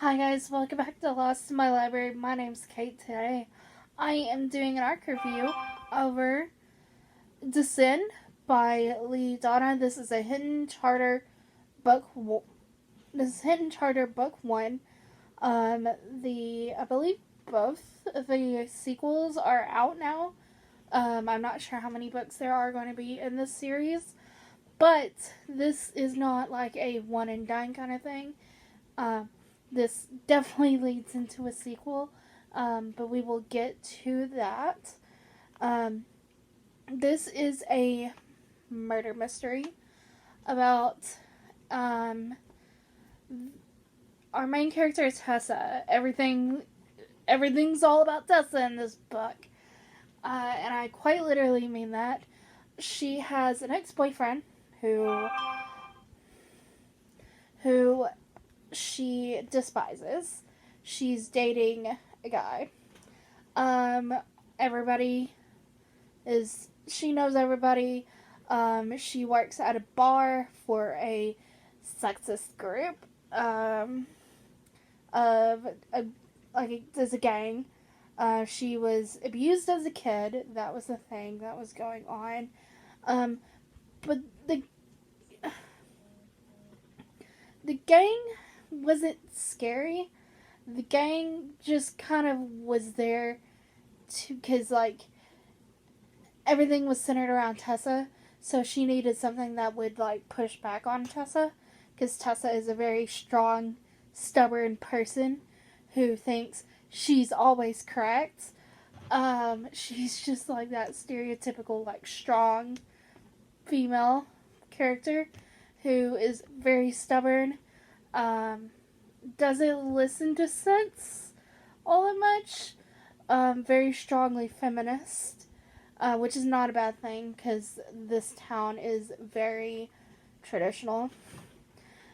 Hi guys, welcome back to Lost in My Library. My name's Kate. Today I am doing an arc review over Descend by Lee Donna. This is a Hidden Charter book. This is Hidden Charter book 1. I believe both of the sequels are out now. I'm not sure how many books there are going to be in this series, but this is not like a one and done kind of thing. This definitely leads into a sequel, but we will get to that. This is a murder mystery about our main character, Tessa. Everything's all about Tessa in this book, and I quite literally mean that. She has an ex-boyfriend who she despises. She's dating a guy. She knows everybody. She works at a bar for a sexist group. There's a gang. She was abused as a kid. That was the thing that was going on. But the gang wasn't scary. The gang just kind of was there because, everything was centered around Tessa, so she needed something that would, push back on Tessa, because Tessa is a very strong, stubborn person who thinks she's always correct. She's just like that stereotypical, strong female character who is very stubborn, doesn't listen to sense all that much, very strongly feminist, which is not a bad thing because this town is very traditional,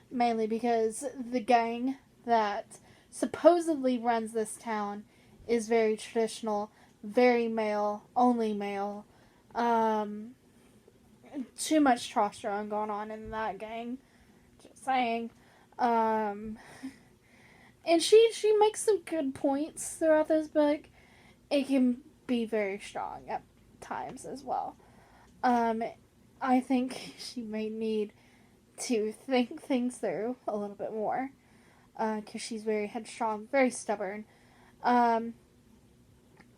mainly because the gang that supposedly runs this town is very traditional, very male, only male. Too much testosterone going on in that gang. Just saying. And she makes some good points throughout this book. It can be very strong at times as well. I think she may need to think things through a little bit more. Because she's very headstrong, very stubborn. I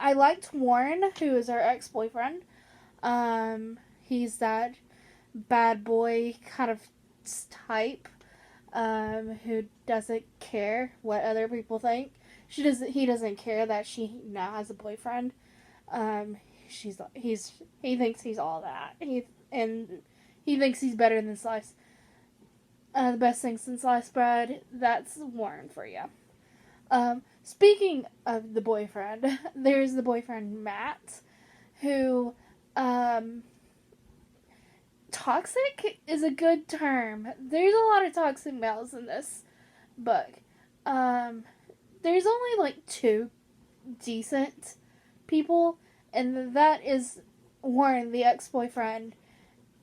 liked Warren, who is our ex-boyfriend. He's that bad boy kind of type, who doesn't care what other people think. He doesn't care that she now has a boyfriend. He thinks he's all that. He thinks he's better than slice. The best thing since sliced bread. That's Warren for you. Speaking of the boyfriend, there's the boyfriend Matt, who, toxic is a good term. There's a lot of toxic males in this book. There's only 2 decent people, and that is Warren, the ex-boyfriend,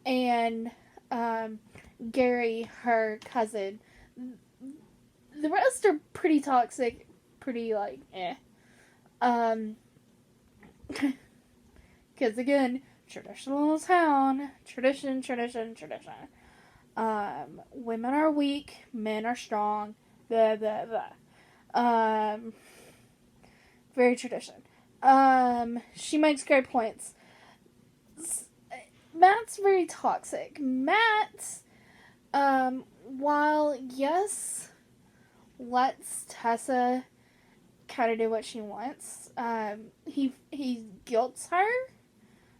and Gary, her cousin. The rest are pretty toxic, pretty eh. Because again, traditional town, tradition. Women are weak, men are strong, blah, blah, blah. Very tradition. She makes great points. Matt's very toxic. Matt, while, yes, lets Tessa kind of do what she wants, he guilts her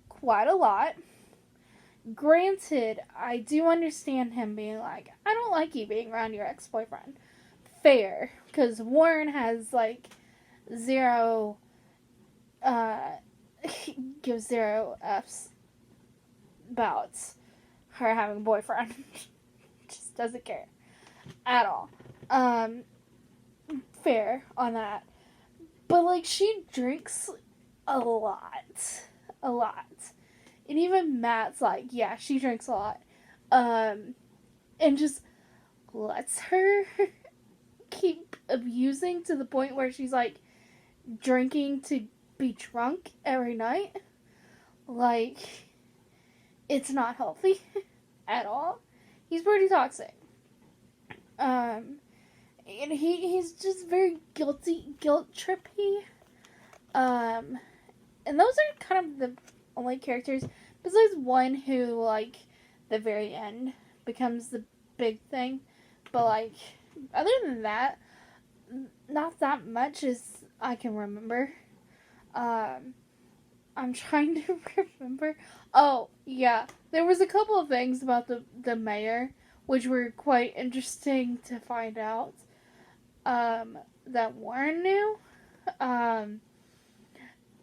quite a lot. Granted, I do understand him being like, I don't like you being around your ex-boyfriend. Fair, because Warren has, zero, gives 0 F's about her having a boyfriend. Just doesn't care at all. Fair on that. But, she drinks a lot. And even Matt's yeah, she drinks a lot. And just lets her keep abusing to the point where she's like drinking to be drunk every night. Like, it's not healthy at all. He's pretty toxic. And he's just very guilt trippy. And those are kind of the only characters, besides one who, like, the very end becomes the big thing. But, like, other than that, not that much as I can remember. I'm trying to remember. Oh, yeah. There was a couple of things about the mayor, which were quite interesting to find out, that Warren knew.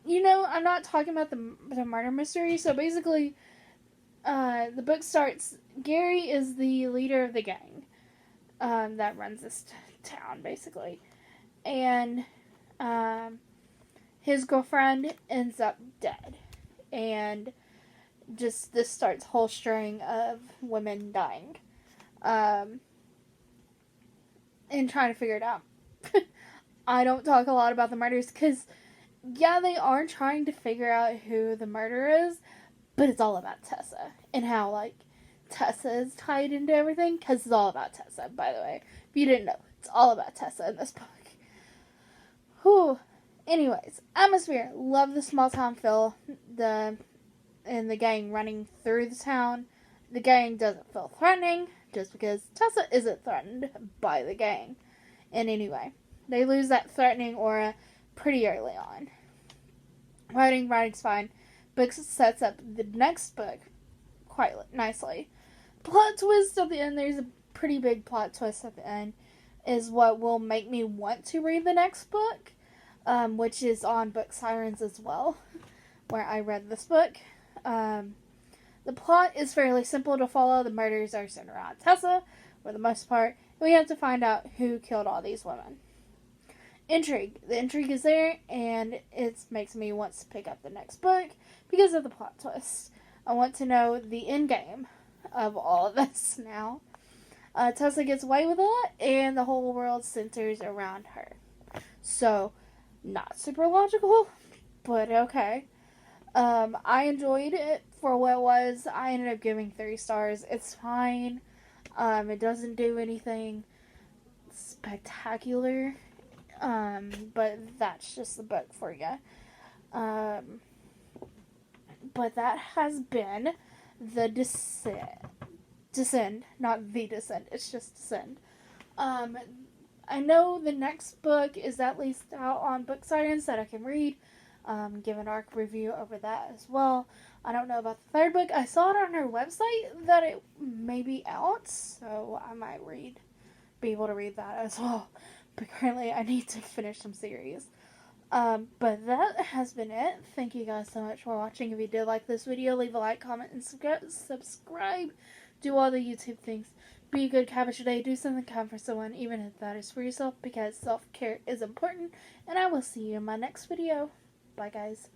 You know, I'm not talking about the murder mystery. So basically, the book starts, Gary is the leader of the gang, that runs this town, basically. And, his girlfriend ends up dead. And just this starts a whole string of women dying. And trying to figure it out. I don't talk a lot about the murders because, yeah, they are trying to figure out who the murderer is, but it's all about Tessa and how, like, Tessa is tied into everything, because it's all about Tessa, by the way. If you didn't know, it's all about Tessa in this book. Whew. Anyways, atmosphere. Love the small town feel. And the gang running through the town. The gang doesn't feel threatening, just because Tessa isn't threatened by the gang in any way. They lose that threatening aura pretty early on. Writing's fine. Book sets up the next book quite nicely. Plot twist at the end. There's a pretty big plot twist at the end. Is what will make me want to read the next book. Which is on Book Sirens as well, where I read this book. The plot is fairly simple to follow. The murders are centered around Tessa, for the most part. We have to find out who killed all these women. Intrigue. The intrigue is there, and it makes me want to pick up the next book because of the plot twist. I want to know the end game of all of this now. Tessa gets away with a lot, and the whole world centers around her. So, not super logical, but okay. I enjoyed it for what it was. I ended up giving 3 stars. It's fine. It doesn't do anything spectacular. But that's just the book for you. But that has been The Descend. Not The Descent. It's just Descend. I know the next book is at least out on Book Sirens that I can read. Give an arc review over that as well. I don't know about the third book. I saw it on her website that it may be out, so I might be able to read that as well. But currently I need to finish some series. But that has been it. Thank you guys so much for watching. If you did like this video, leave a like, comment, and subscribe. Do all the YouTube things. Be a good cabbage today. Do something kind for someone, even if that is for yourself, because self-care is important. And I will see you in my next video. Bye, guys.